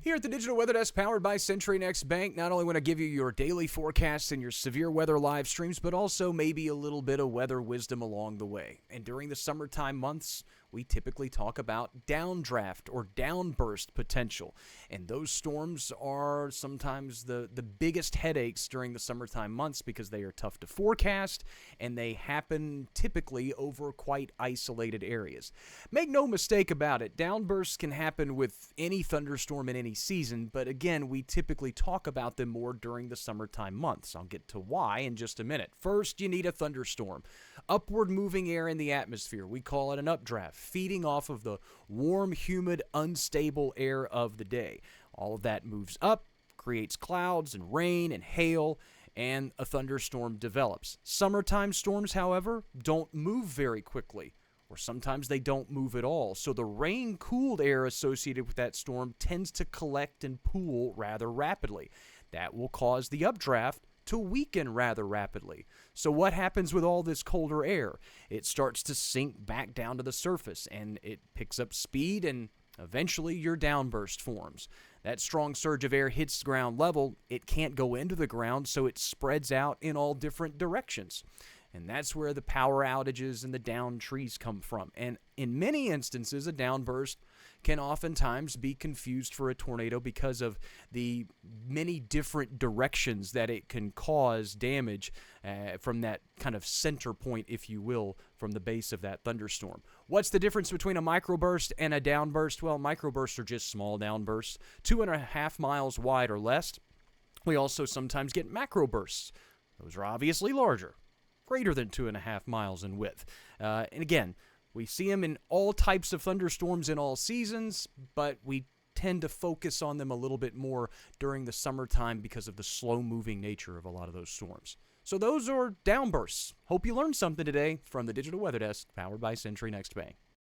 Here at the Digital Weather Desk, powered by Century Next Bank, not only want to give you your daily forecasts and your severe weather live streams, but also maybe a little bit of weather wisdom along the way. And during the summertime months, we typically talk about downdraft or downburst potential. And those storms are sometimes the biggest headaches during the summertime months because they are tough to forecast and they happen typically over quite isolated areas. Make no mistake about it, downbursts can happen with any thunderstorm in any season, but again, we typically talk about them more during the summertime months. I'll get to why in just a minute. First, you need a thunderstorm. Upward moving air in the atmosphere. We call it an updraft, feeding off of the warm, humid, unstable air of the day. All of that moves up, creates clouds and rain and hail, and a thunderstorm develops. Summertime storms, however, don't move very quickly, or sometimes they don't move at all. So the rain-cooled air associated with that storm tends to collect and pool rather rapidly. That will cause the updraft to weaken rather rapidly. So what happens with all this colder air? It starts to sink back down to the surface, and it picks up speed, and eventually your downburst forms. That strong surge of air hits ground level. It can't go into the ground, so it spreads out in all different directions. And that's where the power outages and the downed trees come from. And in many instances, a downburst can oftentimes be confused for a tornado because of the many different directions that it can cause damage from that kind of center point, if you will, from the base of that thunderstorm. What's the difference between a microburst and a downburst? Well, microbursts are just small downbursts, 2.5 miles wide or less. We also sometimes get macrobursts. Those are obviously larger, greater than 2.5 miles in width. And again, we see them in all types of thunderstorms in all seasons, but we tend to focus on them a little bit more during the summertime because of the slow-moving nature of a lot of those storms. So those are downbursts. Hope you learned something today from the Digital Weather Desk, powered by Century Next Bank.